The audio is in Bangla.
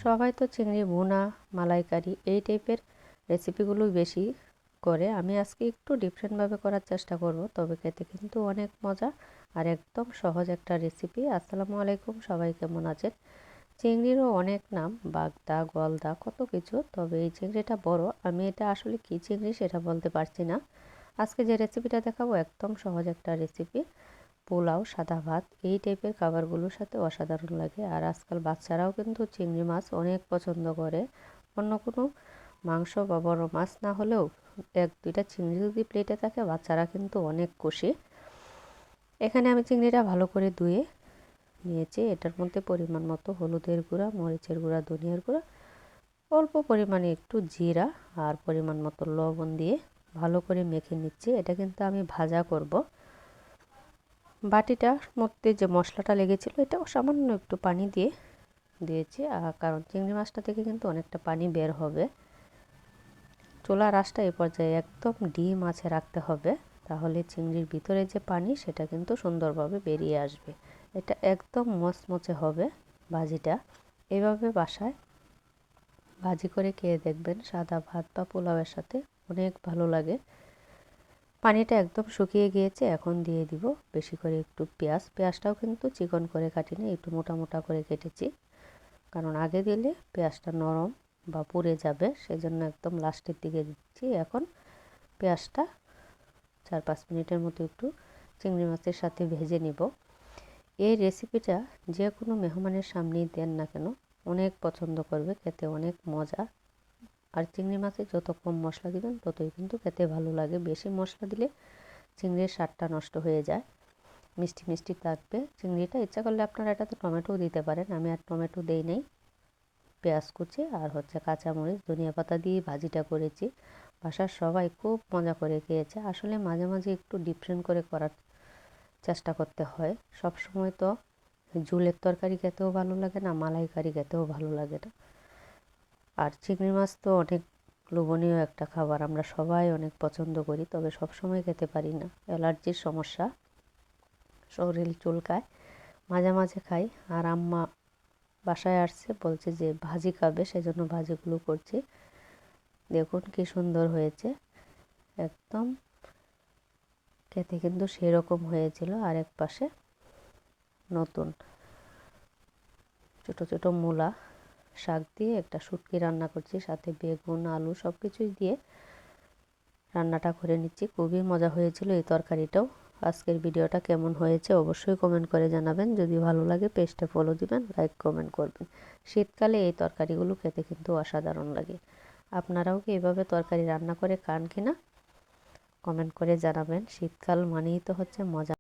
সবাই তো চিংড়ি ভুনা, মালাইকারি এই টাইপের রেসিপিগুলোই বেশি করে। আমি আজকে একটু ডিফারেন্টভাবে করার চেষ্টা করব, তবে খেতে কিন্তু অনেক মজা আর একদম সহজ একটা রেসিপি। আসসালামু আলাইকুম, সবাই কেমন আছেন? চিংড়িরও অনেক নাম, বাগদা, গলদা, কত কিছু। তবে এই চিংড়িটা বড়, আমি এটা আসলে কী চিংড়ি সেটা বলতে পারছি না। আজকে যে রেসিপিটা দেখাবো একদম সহজ একটা রেসিপি। পোলাও, সাদা ভাত এই টাইপের খাবারগুলোর সাথে অসাধারণ লাগে। আর আজকাল বাচ্চারাও কিন্তু চিংড়ি মাছ অনেক পছন্দ করে। অন্য কোনো মাংস বা বড় মাছ না হলেও এক দুইটা চিংড়ি যদি প্লেটে থাকে বাচ্চারা কিন্তু অনেক খুশি। এখানে আমি চিংড়িটা ভালো করে ধুয়ে নিয়েছি। এটার মধ্যে পরিমাণ মতো হলুদের গুঁড়া, মরিচের গুঁড়া, ধনিয়ার গুঁড়া, অল্প পরিমাণে একটু জিরা আর পরিমাণ মতো লবণ দিয়ে ভালো করে মেখে নিচ্ছি। এটা কিন্তু আমি ভাজা করব। বাটিটার মধ্যে যে মশলাটা লেগেছিল এটাও সামান্য একটু পানি দিয়ে দিয়েছি, কারণ চিংড়ি মাছটা থেকে কিন্তু অনেকটা পানি বের হবে। চুলার আঁচটা এই পর্যায়ে একদম ডিম আঁচে রাখতে হবে, তাহলে চিংড়ির ভিতরে যে পানি সেটা কিন্তু সুন্দরভাবে বেরিয়ে আসবে। এটা একদম মচমচে হবে ভাজিটা। এভাবে বাসায় ভাজি করে খেয়ে দেখবেন, সাদা ভাত বা পোলাওয়ের সাথে অনেক ভালো লাগে। পানিটা একদম শুকিয়ে গিয়েছে। এখন দিয়ে দিব বেশি করে একটু পেঁয়াজটাও কিন্তু চিকন করে কাটিনি, একটু মোটা মোটা করে কেটেছি, কারণ আগে দিলে পেঁয়াজটা নরম বা পুড়ে যাবে, সেজন্য একদম লাস্টের দিকে দিচ্ছি। এখন পেঁয়াজটা 4-5 মিনিটের মতো একটু চিংড়ি মাছের সাথে ভেজে নিব। এই রেসিপিটা যে কোনো মেহমানের সামনেই দেন না কেন অনেক পছন্দ করবে, খেতে অনেক মজা। আর চিংড়ি মাছে যত কম মশলা দিবেন ততই কিন্তু খেতে ভালো লাগে। বেশি মশলা দিলে চিংড়ির স্বাদটা নষ্ট হয়ে যায়, মিষ্টি মিষ্টি থাকবে চিংড়িটা। ইচ্ছা করলে আপনারা এটাতে টমেটোও দিতে পারেন, আমি আর টমেটো দেই নাই। পেঁয়াজ কুচি আর কাঁচামরিচ, ধনিয়া পাতা দিয়ে ভাজিটা করেছি। বাসার সবাই খুব মজা করে খেয়েছে। আসলে মাঝে মাঝে একটু ডিফারেন্ট করে করার চেষ্টা করতে হয়। সব সময় তো ঝোলের তরকারি খেতেও ভালো লাগে না, মালাইকারি খেতেও ভালো লাগে না। আর চিংড়ি মাছ তো অনেক লোভনীয় একটা খাবার, আমরা সবাই অনেক পছন্দ করি, তবে সব সময় খেতে পারি না। অ্যালার্জির সমস্যা, শরীর চুলকায়, মাঝে মাঝে খাই। আর আম্মা বাসায় আসছে, বলছে যে ভাজি খাবে, সেজন্য ভাজিগুলো করছি। দেখুন কি সুন্দর হয়েছে, একদম খেতে কিন্তু সেরকম হয়েছিল। আর এক পাশে নতুন ছোট ছোট মূলা শাক দিয়ে একটা শুটকি রান্না করছি, সাথে বেগুন, আলু সব কিছুই দিয়ে রান্নাটা করে নিচ্ছি। খুবই মজা হয়েছিল এই তরকারিটাও। আজকের ভিডিওটা কেমন হয়েছে অবশ্যই কমেন্ট করে জানাবেন। যদি ভালো লাগে পেজটা ফলো দিবেন, লাইক কমেন্ট করবেন। শীতকালে এই তরকারিগুলো খেতে কিন্তু অসাধারণ লাগে। আপনারাও কি এভাবে তরকারি রান্না করে খান কিনা কমেন্ট করে জানাবেন। শীতকাল মানেই তো হচ্ছে মজা।